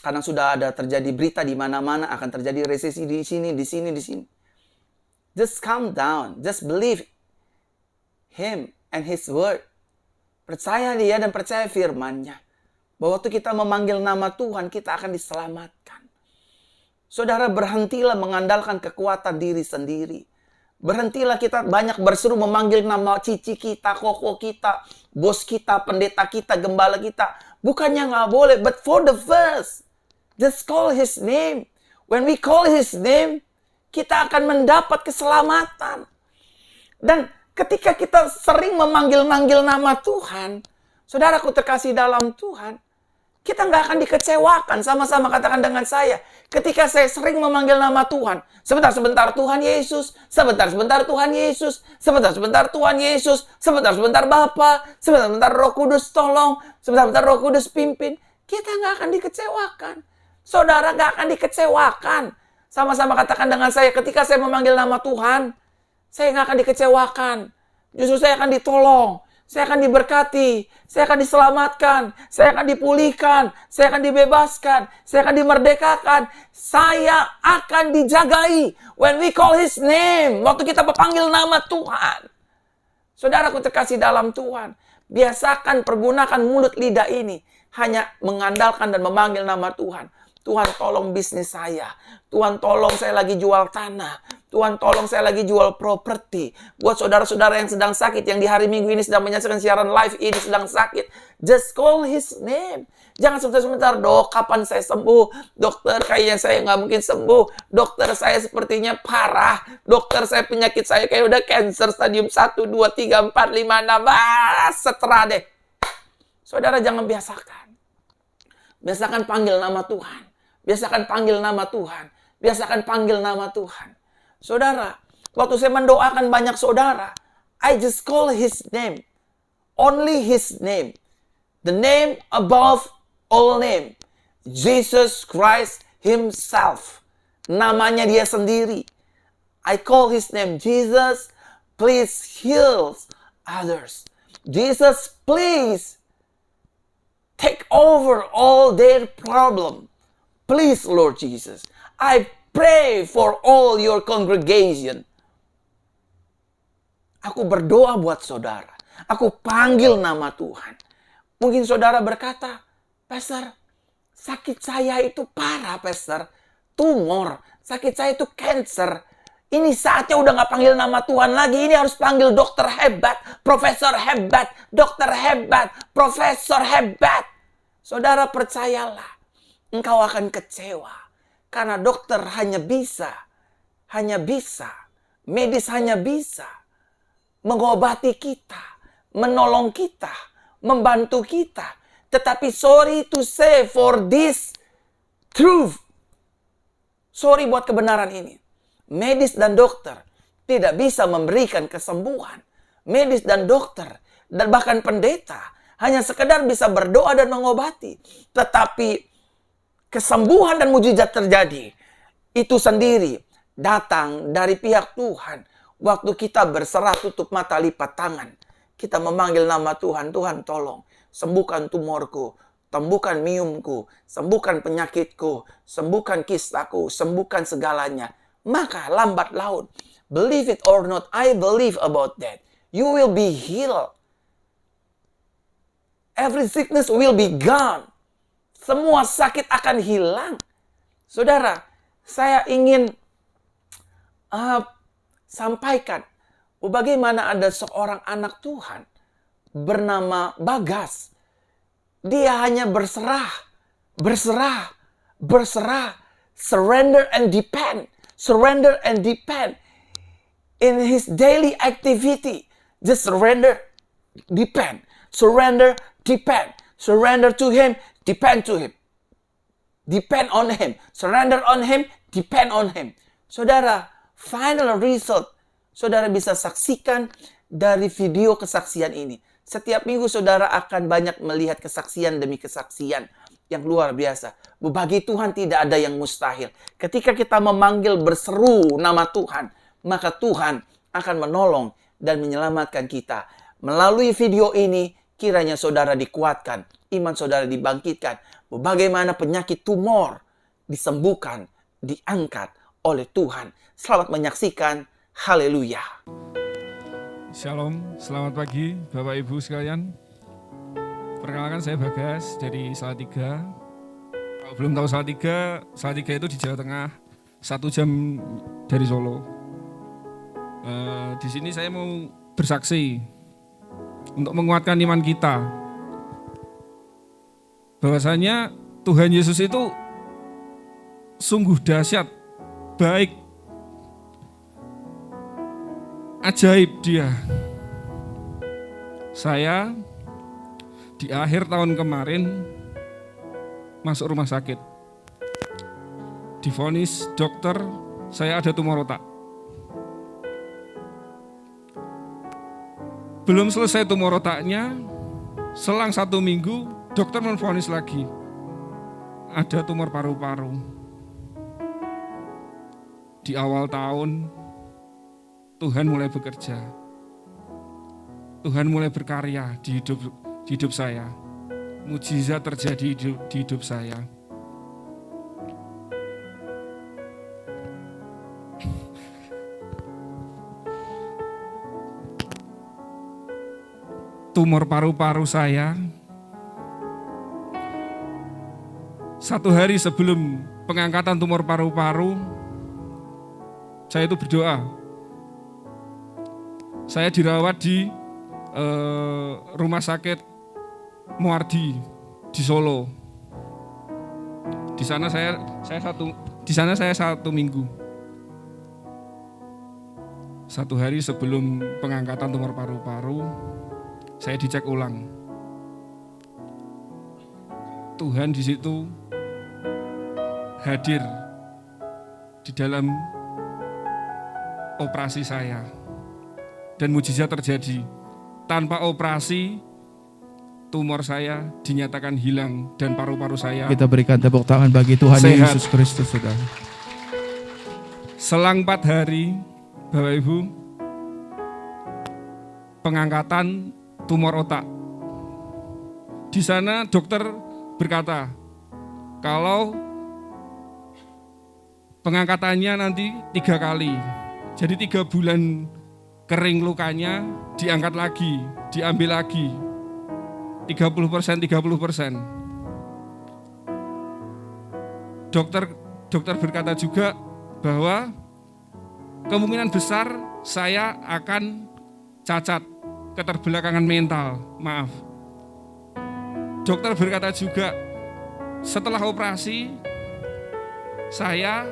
Speaker 1: Karena sudah ada terjadi berita di mana-mana akan terjadi resesi di sini, di sini, di sini. Just calm down. Just believe Him and His word. Percaya Dia dan percaya firman-Nya. Bahwa waktu kita memanggil nama Tuhan, kita akan diselamatkan. Saudara, berhentilah mengandalkan kekuatan diri sendiri. Berhentilah kita banyak berseru memanggil nama cici kita, koko kita, bos kita, pendeta kita, gembala kita. Bukannya nggak boleh, but for the first, just call His name. When we call His name, kita akan mendapat keselamatan. Dan ketika kita sering memanggil-manggil nama Tuhan, saudaraku terkasih dalam Tuhan, kita nggak akan dikecewakan. Sama-sama katakan dengan saya. Ketika saya sering memanggil nama Tuhan. Sebentar-sebentar Tuhan Yesus. Sebentar-sebentar Tuhan Yesus. Sebentar-sebentar Tuhan Yesus. Sebentar-sebentar Bapa. Sebentar-sebentar Roh Kudus tolong. Sebentar-sebentar Roh Kudus pimpin. Kita nggak akan dikecewakan. Saudara nggak akan dikecewakan. Sama-sama katakan dengan saya. Ketika saya memanggil nama Tuhan, saya nggak akan dikecewakan. Justru saya akan ditolong. Saya akan diberkati, saya akan diselamatkan, saya akan dipulihkan, saya akan dibebaskan, saya akan dimerdekakan, saya akan dijagai. When we call His name, waktu kita memanggil nama Tuhan. Saudaraku terkasih dalam Tuhan, biasakan pergunakan mulut lidah ini hanya mengandalkan dan memanggil nama Tuhan. Tuhan tolong bisnis saya. Tuhan tolong saya lagi jual tanah. Tuhan tolong saya lagi jual properti. Buat saudara-saudara yang sedang sakit, yang di hari Minggu ini sedang menyaksikan siaran live ini sedang sakit. Just call His name. Jangan sebentar-sebentar, dok, kapan saya sembuh? Dokter, kayaknya saya nggak mungkin sembuh. Dokter, saya sepertinya parah. Dokter, saya penyakit saya kayak udah cancer stadium 1, 2, 3, 4, 5, 6. Seterah deh. Saudara, jangan biasakan. Biasakan panggil nama Tuhan. Biasakan panggil nama Tuhan. Biasakan panggil nama Tuhan. Saudara, waktu saya mendoakan banyak saudara, I just call His name. Only His name. The name above all name. Jesus Christ Himself. Namanya Dia sendiri. I call His name. Jesus, please heal others. Jesus, please take over all their problem. Please, Lord Jesus. I pray for all your congregation. Aku berdoa buat saudara. Aku panggil nama Tuhan. Mungkin saudara berkata, Pastor, sakit saya itu parah, Pastor. Tumor. Sakit saya itu cancer. Ini saatnya udah gak panggil nama Tuhan lagi. Ini harus panggil dokter hebat, profesor hebat, dokter hebat, profesor hebat. Saudara, percayalah, engkau akan kecewa. Karena dokter hanya bisa, medis hanya bisa mengobati kita, menolong kita, membantu kita. Tetapi sorry to say for this truth. Sorry buat kebenaran ini. Medis dan dokter tidak bisa memberikan kesembuhan. Medis dan dokter dan bahkan pendeta hanya sekedar bisa berdoa dan mengobati. Tetapi kesembuhan dan mujizat terjadi. Itu sendiri datang dari pihak Tuhan. Waktu kita berserah, tutup mata, lipat tangan. Kita memanggil nama Tuhan. Tuhan tolong. Sembuhkan tumorku. Sembuhkan miumku. Sembuhkan penyakitku. Sembuhkan kistaku. Sembuhkan segalanya. Maka lambat laun. Believe it or not, I believe about that. You will be healed. Every sickness will be gone. Semua sakit akan hilang. Saudara, saya ingin sampaikan bagaimana ada seorang anak Tuhan bernama Bagas. Dia hanya berserah, surrender and depend, in his daily activity. Just surrender, depend, surrender to Him, depend to Him, depend on Him, surrender on Him, depend on Him. Saudara, final result, saudara bisa saksikan dari video kesaksian ini. Setiap minggu saudara akan banyak melihat kesaksian demi kesaksian yang luar biasa. Bagi Tuhan tidak ada yang mustahil. Ketika kita memanggil berseru nama Tuhan, maka Tuhan akan menolong dan menyelamatkan kita. Melalui video ini, kiranya saudara dikuatkan, iman saudara dibangkitkan. Bagaimana penyakit tumor disembuhkan, diangkat oleh Tuhan. Selamat menyaksikan. Haleluya.
Speaker 2: Shalom, selamat pagi Bapak Ibu sekalian. Perkenalkan saya Bagas dari Salatiga. Kalau belum tahu Salatiga itu di Jawa Tengah, 1 jam dari Solo. Di sini saya mau bersaksi untuk menguatkan iman kita. Bahwasanya Tuhan Yesus itu sungguh dahsyat, baik, ajaib Dia. Saya di akhir tahun kemarin masuk rumah sakit. Divonis dokter saya ada tumor otak. Belum selesai tumor otaknya, selang 1 minggu dokter menvonis lagi ada tumor paru-paru. Di awal tahun Tuhan mulai bekerja. Tuhan mulai berkarya di hidup saya. Mujizat terjadi di hidup saya. Tumor paru-paru saya 1 hari sebelum pengangkatan tumor paru-paru, saya itu berdoa. Saya dirawat di rumah sakit Muardi di Solo. Di sana saya 1 minggu. 1 hari sebelum pengangkatan tumor paru-paru, saya dicek ulang. Tuhan di situ hadir di dalam operasi saya. Dan mujizat terjadi. Tanpa operasi, tumor saya dinyatakan hilang dan paru-paru saya.
Speaker 3: Kita berikan tepuk tangan bagi Tuhan
Speaker 2: Sehat.
Speaker 3: Yesus Kristus, saudara.
Speaker 2: Selang 4 hari, Bapak Ibu, pengangkatan tumor otak. Di sana dokter berkata, kalau pengangkatannya nanti 3 kali. Jadi 3 bulan kering lukanya, diangkat lagi, diambil lagi. 30%. Dokter berkata juga bahwa kemungkinan besar saya akan cacat, keterbelakangan mental, maaf. Dokter berkata juga setelah operasi saya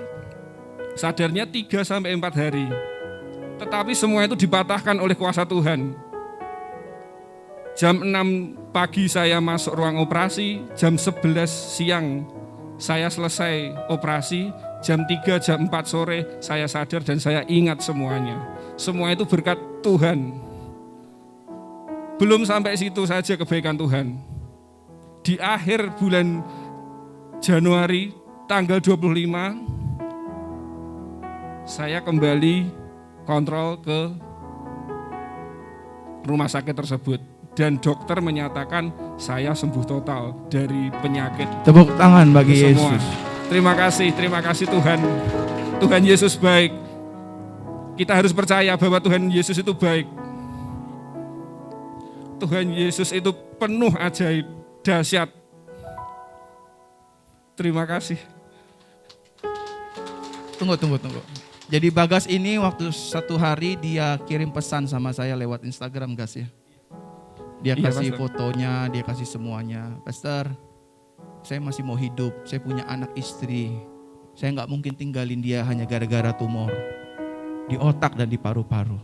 Speaker 2: sadarnya 3-4 hari. Tetapi semua itu dipatahkan oleh kuasa Tuhan. Jam 6 pagi saya masuk ruang operasi, jam 11 siang saya selesai operasi, jam 3, jam 4 sore saya sadar dan saya ingat semuanya. Semua itu berkat Tuhan. Belum sampai situ saja kebaikan Tuhan. Di akhir bulan Januari tanggal 25 saya kembali kontrol ke rumah sakit tersebut dan dokter menyatakan saya sembuh total dari penyakit.
Speaker 3: Tepuk tangan bagi
Speaker 2: Semua.
Speaker 3: Yesus.
Speaker 2: Terima kasih Tuhan. Tuhan Yesus baik. Kita harus percaya bahwa Tuhan Yesus itu baik. Tuhan Yesus itu penuh ajaib, dahsyat. Terima kasih.
Speaker 3: Tunggu. Jadi Bagas ini waktu 1 hari dia kirim pesan sama saya lewat Instagram, Gas ya. Dia
Speaker 2: Iya,
Speaker 3: kasih
Speaker 2: Pastor.
Speaker 3: fotonya, dia kasih semuanya. Pastor, saya masih mau hidup, saya punya anak istri. Saya nggak mungkin tinggalin dia hanya gara-gara tumor di otak dan di paru-paru.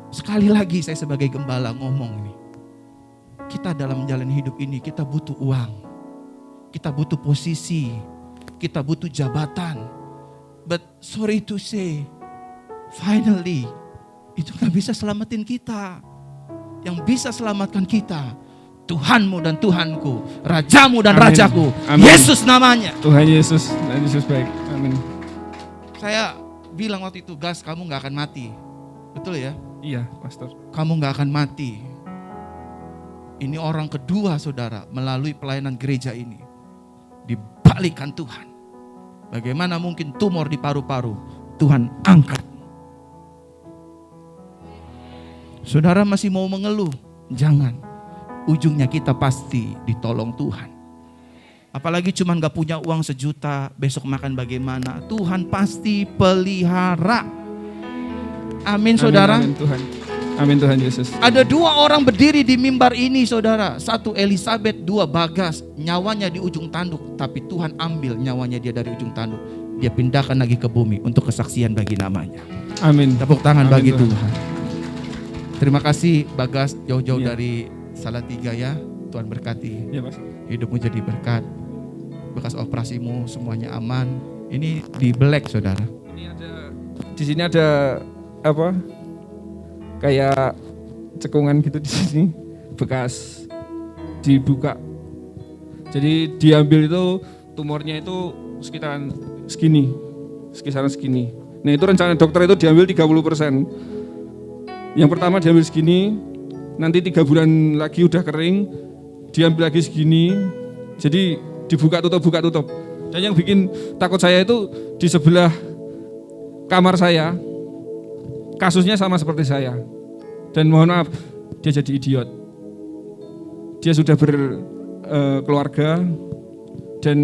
Speaker 3: Sekali lagi saya sebagai gembala ngomong ini. Kita dalam menjalani hidup ini kita butuh uang. Kita butuh posisi. Kita butuh jabatan. But sorry to say, finally, itu gak bisa selamatin kita. Yang bisa selamatkan kita, Tuhanmu dan Tuhanku, Rajamu dan
Speaker 2: Amin.
Speaker 3: Rajaku,
Speaker 2: Amin.
Speaker 3: Yesus namanya.
Speaker 2: Tuhan Yesus baik. Amin.
Speaker 3: Saya bilang waktu itu, Gas, kamu gak akan mati. Betul ya?
Speaker 2: Iya, Pastor.
Speaker 3: Kamu gak akan mati. Ini orang kedua, saudara, melalui pelayanan gereja ini. Dibalikkan Tuhan. Bagaimana mungkin tumor di paru-paru Tuhan angkat. Saudara masih mau mengeluh? Jangan. Ujungnya kita pasti ditolong Tuhan. Apalagi cuman gak punya uang 1 juta, besok makan bagaimana? Tuhan pasti pelihara. Amin, saudara.
Speaker 2: Amin Tuhan. Amin Tuhan Yesus.
Speaker 3: Ada 2 orang berdiri di mimbar ini, saudara. 1 Elizabeth, 2 Bagas. Nyawanya di ujung tanduk, tapi Tuhan ambil nyawanya dia dari ujung tanduk. Dia pindahkan lagi ke bumi untuk kesaksian bagi namanya.
Speaker 2: Amin.
Speaker 3: Tepuk tangan
Speaker 2: Amin,
Speaker 3: bagi
Speaker 2: Tuhan.
Speaker 3: Tuhan. Terima kasih Bagas jauh-jauh
Speaker 2: Iya.
Speaker 3: dari Salatiga ya. Tuhan berkati.
Speaker 2: Iya, Pastor.
Speaker 3: Hidupmu jadi berkat. Bekas operasimu semuanya aman. Ini di Black, saudara.
Speaker 2: Di sini ada apa? Kayak cekungan gitu di sini, bekas dibuka. Jadi diambil itu tumornya itu sekisaran segini. Nah, itu rencana dokter itu diambil 30%. Yang pertama diambil segini, nanti 3 bulan lagi udah kering, diambil lagi segini. Jadi dibuka tutup. Dan yang bikin takut saya itu di sebelah kamar saya, kasusnya sama seperti saya. Dan mohon maaf, dia jadi idiot. Dia sudah berkeluarga, Dan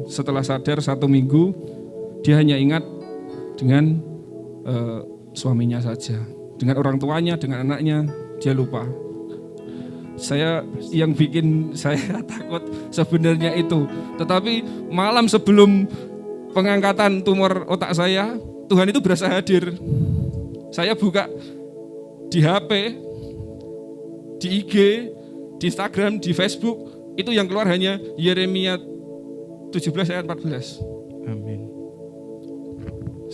Speaker 2: setelah sadar 1 minggu, dia hanya ingat dengan suaminya saja. Dengan orang tuanya, dengan anaknya, dia lupa. Yang bikin saya takut sebenarnya itu. Tetapi malam sebelum pengangkatan tumor otak saya, Tuhan itu berasa hadir. Saya buka di HP, di IG, di Instagram, di Facebook, itu yang keluar hanya Yeremia 17 ayat 14.
Speaker 3: Amin.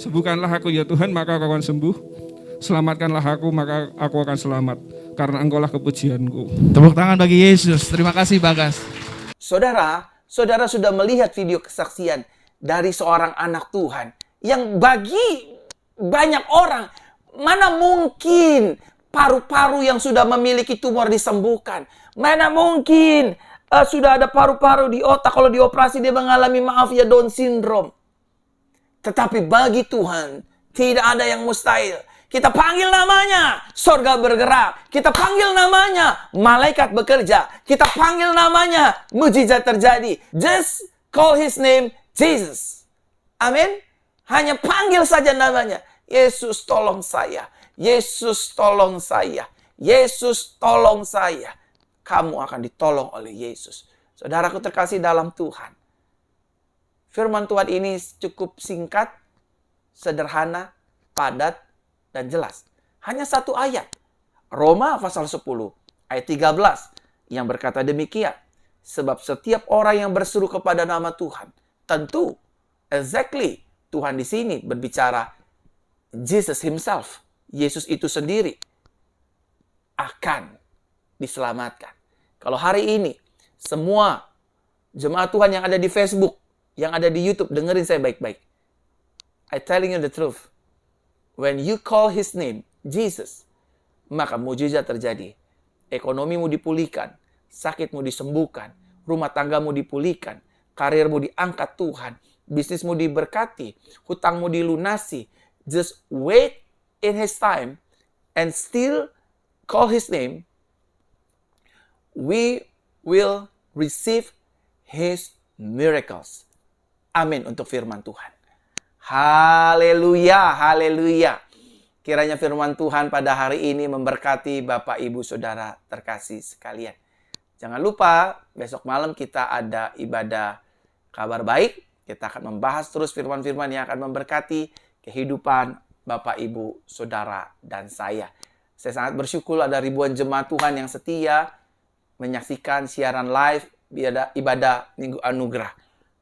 Speaker 2: Sembuhkanlah aku ya Tuhan, maka aku akan sembuh. Selamatkanlah aku, maka aku akan selamat. Karena Engkaulah kepujianku.
Speaker 3: Tepuk tangan bagi Yesus. Terima kasih Bagas.
Speaker 1: Saudara sudah melihat video kesaksian dari seorang anak Tuhan yang bagi banyak orang, mana mungkin paru-paru yang sudah memiliki tumor disembuhkan? Mana mungkin sudah ada paru-paru di otak, kalau dioperasi dia mengalami Down syndrome. Tetapi bagi Tuhan tidak ada yang mustahil. Kita panggil namanya, surga bergerak. Kita panggil namanya, malaikat bekerja. Kita panggil namanya, mujizat terjadi. Just call his name, Jesus. Amin. Hanya panggil saja namanya. Yesus tolong saya. Yesus tolong saya. Yesus tolong saya. Kamu akan ditolong oleh Yesus. Saudaraku terkasih dalam Tuhan. Firman Tuhan ini cukup singkat, sederhana, padat, dan jelas. Hanya 1 ayat. Roma pasal 10 ayat 13 yang berkata demikian. Sebab setiap orang yang berseru kepada nama Tuhan, tentu exactly Tuhan di sini berbicara Jesus himself, Yesus itu sendiri akan diselamatkan. Kalau hari ini semua jemaat Tuhan yang ada di Facebook, yang ada di YouTube, dengerin saya baik-baik. I telling you the truth. When you call his name, Jesus, maka mujizat terjadi. Ekonomimu dipulihkan, sakitmu disembuhkan, rumah tanggamu dipulihkan, karirmu diangkat Tuhan, bisnismu diberkati, hutangmu dilunasi. Just wait in his time and still call his name. We will receive his miracles. Amin untuk firman Tuhan. Haleluya, haleluya. Kiranya firman Tuhan pada hari ini memberkati Bapak, Ibu, Saudara terkasih sekalian. Jangan lupa, besok malam kita ada ibadah kabar baik. Kita akan membahas terus firman-firman yang akan memberkati kehidupan Bapak, Ibu, Saudara, dan saya. Saya sangat bersyukur ada ribuan jemaat Tuhan yang setia menyaksikan siaran live ibadah Minggu Anugerah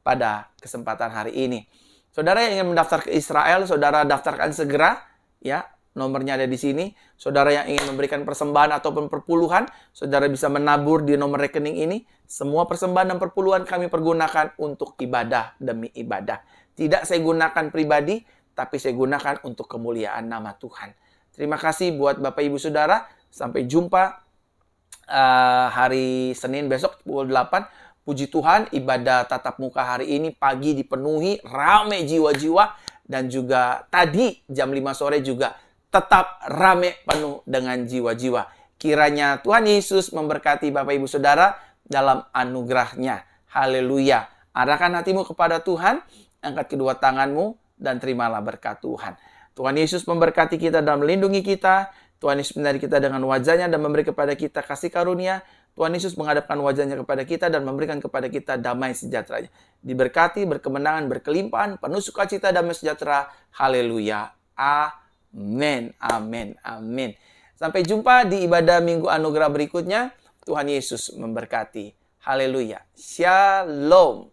Speaker 1: pada kesempatan hari ini. Saudara yang ingin mendaftar ke Israel, saudara daftarkan segera, ya. Nomornya ada di sini. Saudara yang ingin memberikan persembahan ataupun perpuluhan, saudara bisa menabur di nomor rekening ini. Semua persembahan dan perpuluhan kami pergunakan untuk ibadah demi ibadah. Tidak saya gunakan pribadi, tapi saya gunakan untuk kemuliaan nama Tuhan. Terima kasih buat Bapak Ibu Saudara. Sampai jumpa hari Senin besok pukul 8. Puji Tuhan, ibadah tatap muka hari ini pagi dipenuhi, rame jiwa-jiwa. Dan juga tadi jam 5 sore juga tetap rame penuh dengan jiwa-jiwa. Kiranya Tuhan Yesus memberkati Bapak Ibu Saudara dalam anugerahnya. Haleluya. Arahkan hatimu kepada Tuhan, angkat kedua tanganmu, dan terimalah berkat Tuhan. Tuhan Yesus memberkati kita dan melindungi kita. Tuhan Yesus menyinari kita dengan wajahnya dan memberi kepada kita kasih karunia. Tuhan Yesus menghadapkan wajahnya kepada kita dan memberikan kepada kita damai sejahteranya. Diberkati, berkemenangan, berkelimpahan, penuh sukacita, damai sejahtera. Haleluya. Amin. Amin. Amin. Sampai jumpa di ibadah Minggu Anugerah berikutnya. Tuhan Yesus memberkati. Haleluya. Shalom.